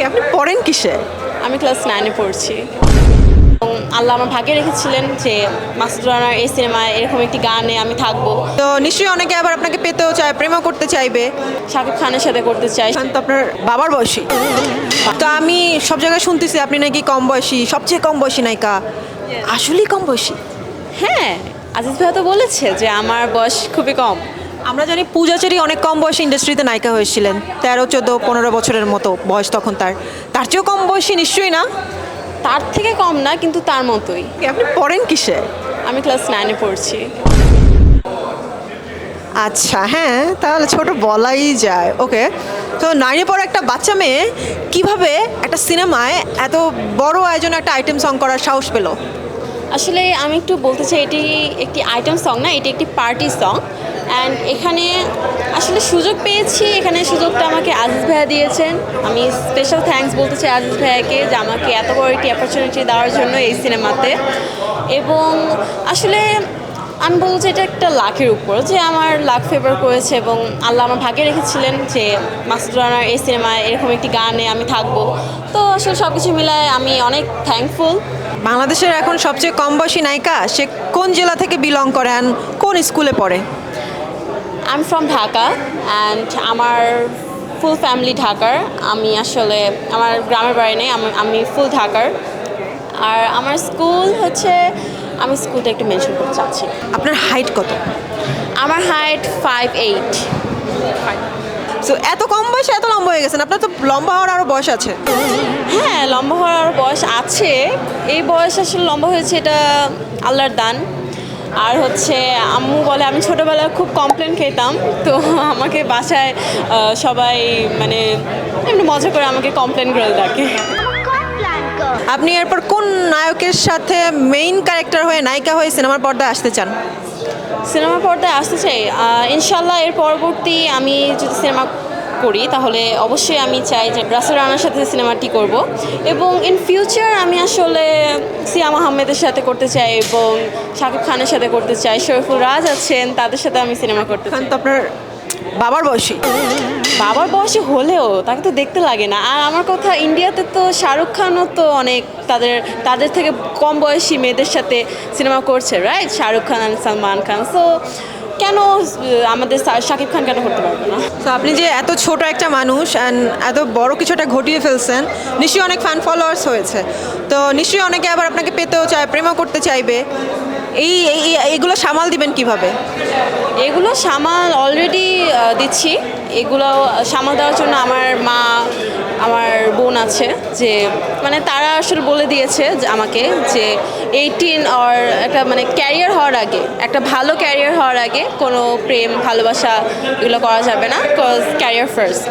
আপনি পড়েন কিসে? আমি ক্লাস 9-এ পড়ছি। এবং আল্লাহ আমার ভাগ্যে রেখেছিলেন যে মাসুদ রানার এই সিনেমায় এরকম একটি গানে আমি থাকবো। তো নিশ্চয়ই অনেকে আবার আপনাকে পেতেও চায়, প্রেমও করতে চাইবে। শাকিব খানের সাথে করতে চাই। এখন তো আপনার বাবার বয়সী। তো আমি সব জায়গায় শুনতেছি আপনি নাকি কম বয়সী, সবচেয়ে কম বয়সী নায়িকা। আসলেই কম বয়সী? হ্যাঁ, আজিজ ভাইয়া তো বলেছে যে আমার বয়স খুবই কম। আমরা জানি পূজাচেরি অনেক কম বয়সে ইন্ডাস্ট্রিতে নায়িকা হয়েছিলেন, 13, 14, 15 বছরের মতো বয়স তখন তার। তার চেয়েও কম বয়সী নিশ্চয়ই না? তার থেকে কম না, কিন্তু তার মতোই। আপনি পড়েন কিসে? আমি ক্লাস 9-এ পড়ছি। আচ্ছা, হ্যাঁ, তাহলে ছোট বলাই যায়। ওকে, তো 9-এ পড়া একটা বাচ্চা মেয়ে কিভাবে একটা সিনেমায় এত বড় আয়োজনে একটা আইটেম সং করার সাহস পেল? আসলে আমি একটু বলতে চাই, এটি একটি আইটেম সং না, এটি একটি পার্টি সং। অ্যান্ড এখানে আসলে সুযোগ পেয়েছি, এখানে সুযোগটা আমাকে আজিজ ভাইয়া দিয়েছেন। আমি স্পেশাল থ্যাঙ্কস বলতে চাই আজিজ ভাইয়াকে যে আমাকে এত বড় একটি অপরচুনিটি দেওয়ার জন্য এই সিনেমাতে। এবং আসলে আমি বলবো যে এটা একটা লাকের উপর, যে আমার লাক ফেভার করেছে এবং আল্লাহ আমার ভাগ্যে রেখেছিলেন যে মাসুদ রানার এই সিনেমায় এরকম একটি গানে আমি থাকবো। তো আসলে সব কিছু মিলায় আমি অনেক থ্যাঙ্কফুল। বাংলাদেশের এখন সবচেয়ে কম বয়সী নায়িকা, সে কোন জেলা থেকে বিলং করেন, কোন স্কুলে পড়ে? I am from Dhaka and আমার ফুল ফ্যামিলি ঢাকার। আমি আসলে আমার গ্রামের বাড়ি নেই, আমি ফুল ঢাকার। আর আমার স্কুল হচ্ছে, আমি স্কুলটা একটু মেনশন করতে চাচ্ছি। আপনার হাইট কত? আমার হাইট 5'8". সো এত কম বয়সে এত লম্বা হয়ে গেছেন, আপনার তো লম্বা হওয়ার আরও বয়স আছে। হ্যাঁ, লম্বা হওয়ার বয়স আছে। এই বয়স আসলে লম্বা হয়েছে, এটা আল্লাহর দান। আর হচ্ছে আম্মু বলে আমি ছোটোবেলায় খুব কমপ্লেন খেতাম, তো আমাকে বাসায় সবাই মানে এমনি মজা করে আমাকে কমপ্লেন গার্ল ডাকে। আপনি এরপর কোন নায়কের সাথে মেইন ক্যারেক্টার হয়ে, নায়িকা হয়ে সিনেমার পর্দায় আসতে চান? সিনেমা পর্দায় আসতে চাই ইনশাল্লাহ। এর পরবর্তী আমি যদি সিনেমা করি তাহলে অবশ্যই আমি চাই যে রাসেল রানার সাথে সিনেমাটি করব। এবং ইন ফিউচার আমি আসলে সিয়াম আহমেদের সাথে করতে চাই এবং শাকিব খানের সাথে করতে চাই। শরীফুল রাজ আছেন, তাদের সাথে আমি সিনেমা করতে এখন চাই। তো আপনার বাবার বয়সী। বাবার বয়সী হলেও তাকে তো দেখতে লাগে না। আর আমার কথা, ইন্ডিয়াতে তো শাহরুখ খানও তো অনেক তাদের থেকে কম বয়সী মেয়েদের সাথে সিনেমা করছে, রাইট? শাহরুখ খান আর সালমান খান। সো কেন আমাদের শাকিব খান কেন করতে পারবে না? তো আপনি যে এত ছোট একটা মানুষ অ্যান্ড এত বড় কিছুটা ঘটিয়ে ফেলছেন, নিশ্চয়ই অনেক ফ্যান ফলোয়ার্স হয়েছে। তো নিশ্চয়ই অনেকে আবার আপনাকে পেতেও চায়, প্রেমও করতে চাইবে। এইগুলো সামাল দিবেন কিভাবে? এগুলো সামাল অলরেডি দিচ্ছি। এগুলো সামাল দেওয়ার জন্য আমার মা, আমার বোন আছে, যে মানে তারা আসলে বলে দিয়েছে যে আমাকে যে 18 আর একটা মানে ক্যারিয়ার হওয়ার আগে, একটা ভালো ক্যারিয়ার হওয়ার আগে কোনো প্রেম ভালোবাসা এগুলো করা যাবে না, বিকজ ক্যারিয়ার ফার্স্ট।